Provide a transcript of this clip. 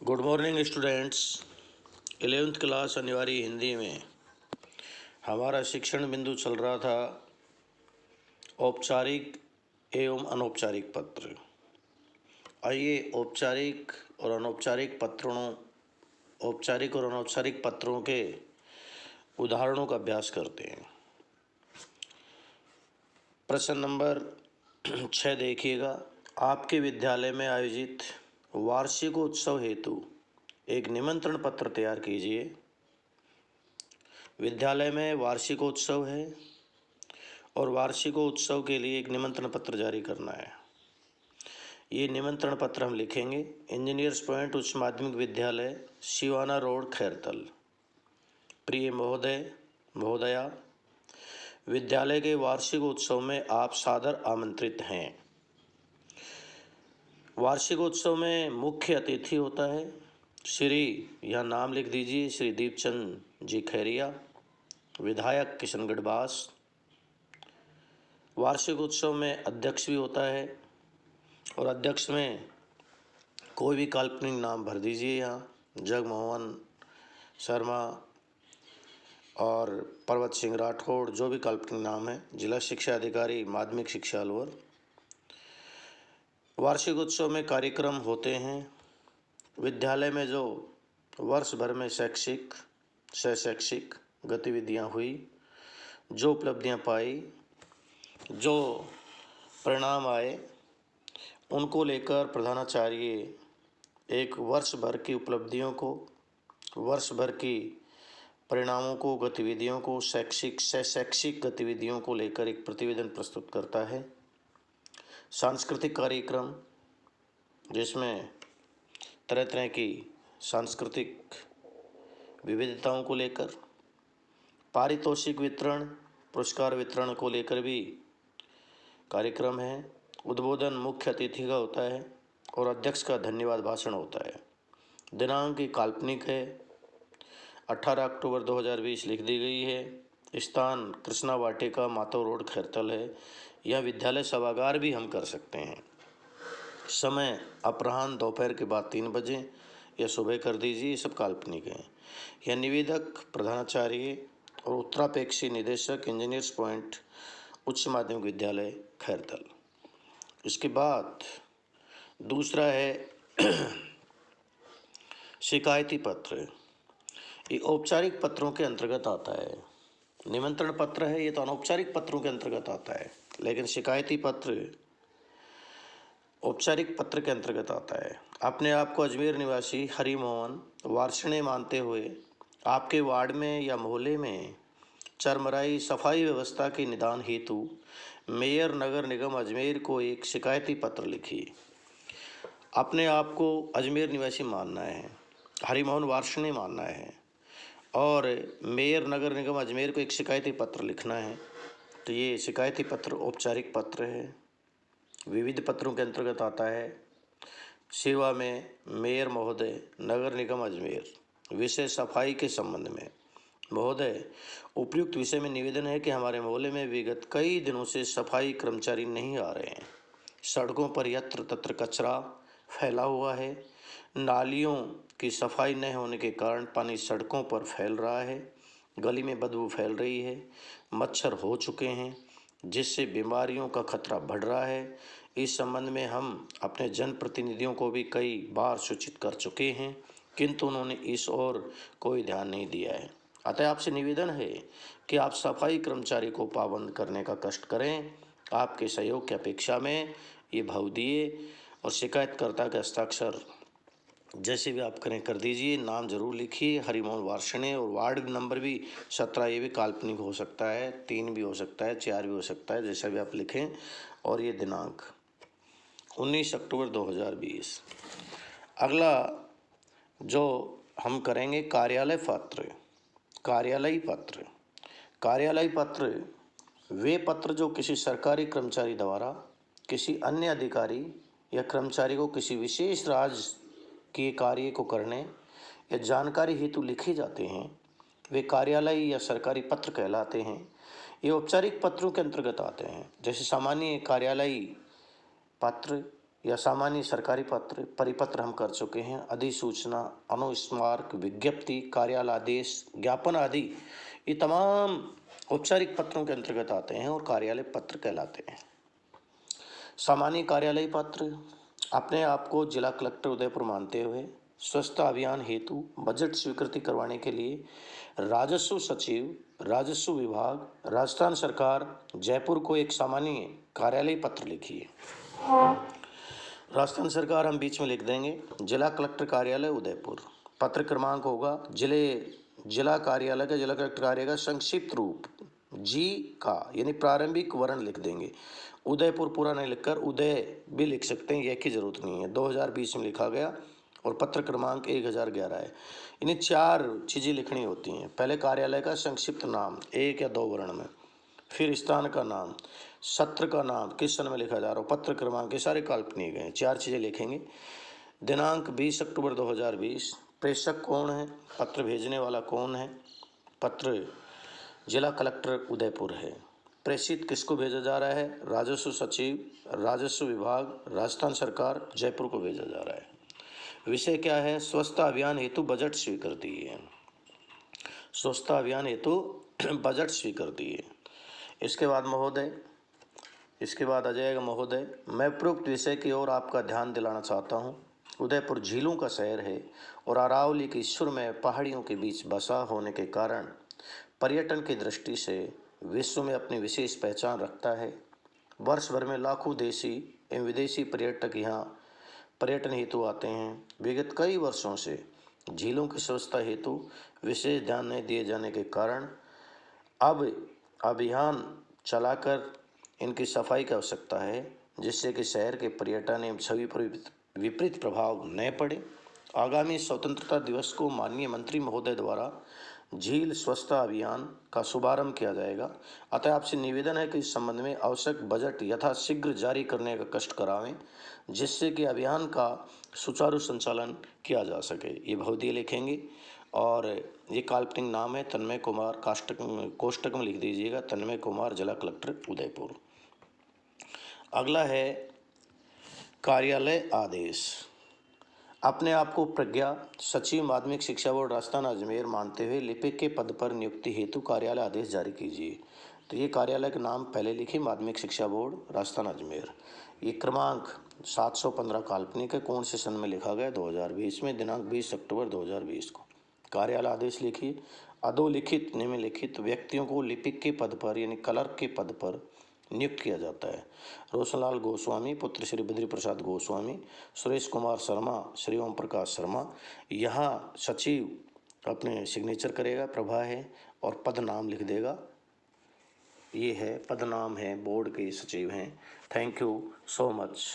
Good morning students. 11th class अनिवार्य हिंदी में हमारा शिक्षण बिंदु चल रहा था औपचारिक एवं अनौपचारिक पत्र। आइए औपचारिक और अनौपचारिक पत्रों के उदाहरणों का अभ्यास करते हैं। प्रश्न नंबर 6 देखिएगा। आपके विद्यालय में आयोजित वार्षिकोत्सव हेतु एक निमंत्रण पत्र तैयार कीजिए। विद्यालय में वार्षिकोत्सव है और वार्षिकोत्सव के लिए एक निमंत्रण पत्र जारी करना है। ये निमंत्रण पत्र हम लिखेंगे। इंजीनियर्स पॉइंट उच्च माध्यमिक विद्यालय, सिवाना रोड, खैरतल। प्रिय महोदय महोदया, विद्यालय के वार्षिक उत्सव में आप सादर आमंत्रित हैं। वार्षिकोत्सव में मुख्य अतिथि होता है श्री, यहाँ नाम लिख दीजिए, श्री दीपचंद जी खैरिया, विधायक किशनगढ़ बास। वार्षिक उत्सव में अध्यक्ष भी होता है और अध्यक्ष में कोई भी काल्पनिक नाम भर दीजिए। यहाँ जगमोहन शर्मा और पर्वत सिंह राठौड़, जो भी काल्पनिक नाम है। जिला शिक्षा अधिकारी माध्यमिक शिक्षा अलवर। वार्षिक उत्सव में कार्यक्रम होते हैं। विद्यालय में जो वर्ष भर में शैक्षिक शैक्षिक गतिविधियां हुई, जो उपलब्धियां पाई, जो परिणाम आए, उनको लेकर प्रधानाचार्य एक वर्ष भर की उपलब्धियों को, वर्ष भर की परिणामों को, गतिविधियों को, शैक्षिक गतिविधियों को लेकर एक प्रतिवेदन प्रस्तुत करता है। सांस्कृतिक कार्यक्रम, जिसमें तरह तरह की सांस्कृतिक विविधताओं को लेकर, पारितोषिक वितरण, पुरस्कार वितरण को लेकर भी कार्यक्रम है। उद्बोधन मुख्य अतिथि का होता है और अध्यक्ष का धन्यवाद भाषण होता है। दिनांक की काल्पनिक है, 18 अक्टूबर 2020 लिख दी गई है। स्थान कृष्णा वाटिका, माधव रोड, खैरतल है। यह विद्यालय सभागार भी हम कर सकते हैं। समय अपराह्न दोपहर के बाद 3 बजे या सुबह कर दीजिए, ये सब काल्पनिक है। यह निवेदक प्रधानाचार्य और उत्तरापेक्षी निदेशक इंजीनियर्स पॉइंट उच्च माध्यमिक विद्यालय, खैरतल। इसके बाद दूसरा है शिकायती पत्र। ये औपचारिक पत्रों के अंतर्गत आता है। निमंत्रण पत्र है, ये तो अनौपचारिक पत्रों के अंतर्गत आता है, लेकिन शिकायती पत्र औपचारिक पत्र के अंतर्गत आता है। अपने आप को अजमेर निवासी हरिमोहन वार्षिणे मानते हुए आपके वार्ड में या मोहल्ले में चरमराई सफाई व्यवस्था के निदान हेतु मेयर नगर निगम अजमेर को एक शिकायती पत्र लिखिए। अपने आप को अजमेर निवासी मानना है, हरिमोहन वार्षिणे मानना है और मेयर नगर निगम अजमेर को एक शिकायती पत्र लिखना है। तो ये शिकायती पत्र औपचारिक पत्र है, विविध पत्रों के अंतर्गत आता है। सेवा में मेयर महोदय, नगर निगम अजमेर, विषय सफाई के संबंध में। महोदय, उपयुक्त विषय में निवेदन है कि हमारे मोहल्ले में विगत कई दिनों से सफाई कर्मचारी नहीं आ रहे हैं। सड़कों पर यत्र तत्र कचरा फैला हुआ है। नालियों की सफाई न होने के कारण पानी सड़कों पर फैल रहा है। गली में बदबू फैल रही है। मच्छर हो चुके हैं, जिससे बीमारियों का खतरा बढ़ रहा है। इस संबंध में हम अपने जनप्रतिनिधियों को भी कई बार सूचित कर चुके हैं, किंतु उन्होंने इस ओर कोई ध्यान नहीं दिया है। अतः आपसे निवेदन है कि आप सफाई कर्मचारी को पाबंद करने का कष्ट करें। आपके सहयोग की अपेक्षा में ये भाव दिए और शिकायतकर्ता के हस्ताक्षर जैसे भी आप करें कर दीजिए। नाम जरूर लिखिए, हरिमोहन वार्षिणे, और वार्ड नंबर भी 17। ये भी काल्पनिक हो सकता है, 3 भी हो सकता है, 4 भी हो सकता है, जैसा भी आप लिखें। और ये दिनांक 19 अक्टूबर 2020। अगला जो हम करेंगे कार्यालय पत्र। कार्यालय पत्र वे पत्र जो किसी सरकारी कर्मचारी द्वारा किसी अन्य अधिकारी या कर्मचारी को किसी विशेष राज्य के कार्य को करने या जानकारी हेतु लिखे जाते हैं, वे कार्यालय या सरकारी पत्र कहलाते हैं। ये औपचारिक पत्रों के अंतर्गत आते हैं, जैसे सामान्य कार्यालयी पत्र, या सामान्य सरकारी पत्र परिपत्र हम कर चुके हैं। अधिसूचना, अनुस्मारक, विज्ञप्ति, कार्यालय आदेश, ज्ञापन आदि ये तमाम औपचारिक पत्रों के अंतर्गत आते हैं और कार्यालय पत्र कहलाते हैं। सामान्य कार्यालय पत्र अपने आप को जिला कलेक्टर उदयपुर मानते हुए स्वच्छता अभियान हेतु बजट स्वीकृति करवाने के लिए राजस्व सचिव, राजस्व विभाग, राजस्थान सरकार, जयपुर को एक सामान्य कार्यालय पत्र लिखिए। राजस्थान सरकार हम बीच में लिख देंगे। जिला कलेक्टर कार्यालय उदयपुर, पत्र क्रमांक होगा जिला कार्यालय का, जिला कलेक्टर कार्यालय का संक्षिप्त रूप जी का यानी प्रारंभिक वर्ण लिख देंगे। उदयपुर पूरा नहीं लिखकर उदय भी लिख सकते हैं, यह की जरूरत नहीं है। 2020 में लिखा गया और पत्र क्रमांक 1011 है। इन्हें 4 चीज़ें लिखनी होती हैं। पहले कार्यालय का संक्षिप्त नाम 1 या 2 वर्ण में, फिर स्थान का नाम, सत्र का नाम, किस सन में लिखा जा रहा हो, पत्र क्रमांक, ये सारे काल्पनिक हैं। 4 चीज़ें लिखेंगे। दिनांक 20 अक्टूबर 2020। प्रेषक कौन है, पत्र भेजने वाला कौन है, पत्र जिला कलेक्टर उदयपुर है। प्रेषित किसको भेजा जा रहा है, राजस्व सचिव, राजस्व विभाग, राजस्थान सरकार, जयपुर को भेजा जा रहा है। विषय क्या है, स्वच्छता अभियान हेतु बजट स्वीकृति है। स्वच्छता अभियान हेतु बजट स्वीकृति है। इसके बाद महोदय, इसके बाद आ जाएगा महोदय, मैं उपरोक्त विषय की ओर आपका ध्यान दिलाना चाहता हूँ। उदयपुर झीलों का शहर है और अरावली की सुर में पहाड़ियों के बीच बसा होने के कारण पर्यटन की दृष्टि से विश्व में अपनी विशेष पहचान रखता है। वर्ष भर में लाखों देशी एवं विदेशी पर्यटक यहाँ पर्यटन हेतु आते हैं। विगत कई वर्षों से झीलों की स्वच्छता हेतु विशेष ध्यान नहीं दिए जाने के कारण अब अभियान चलाकर इनकी सफाई की आवश्यकता है, जिससे कि शहर के पर्यटन एवं छवि पर विपरीत प्रभाव न पड़े। आगामी स्वतंत्रता दिवस को माननीय मंत्री महोदय द्वारा झील स्वच्छता अभियान का शुभारंभ किया जाएगा। अतः आपसे निवेदन है कि इस संबंध में आवश्यक बजट यथाशीघ्र जारी करने का कष्ट करावें, जिससे कि अभियान का सुचारू संचालन किया जा सके। ये बहुधीय लिखेंगे और ये काल्पनिक नाम है तन्मय कुमार, कोष्टक में लिख दीजिएगा तन्मय कुमार, जिला कलेक्टर उदयपुर। अगला है कार्यालय आदेश। अपने आप को प्रज्ञा सचिव माध्यमिक शिक्षा बोर्ड राजस्थान अजमेर मानते हुए लिपिक के पद पर नियुक्ति हेतु कार्यालय आदेश जारी कीजिए। तो ये कार्यालय का नाम पहले लिखिए, माध्यमिक शिक्षा बोर्ड राजस्थान अजमेर। ये क्रमांक 715 काल्पनिक है। कौन से सन में लिखा गया, 2020 में, दिनांक 20 अक्टूबर 2020 को। कार्यालय आदेश लिखिए। अधोलिखित निम्नलिखित व्यक्तियों को लिपिक के पद पर यानी क्लर्क के पद पर नियुक्त किया जाता है। रोशनलाल गोस्वामी पुत्र श्री बद्री प्रसाद गोस्वामी, सुरेश कुमार शर्मा श्री ओम प्रकाश शर्मा। यहाँ सचिव अपने सिग्नेचर करेगा, प्रभा है, और पद नाम लिख देगा। ये है पद नाम है, बोर्ड के सचिव हैं। Thank you so much.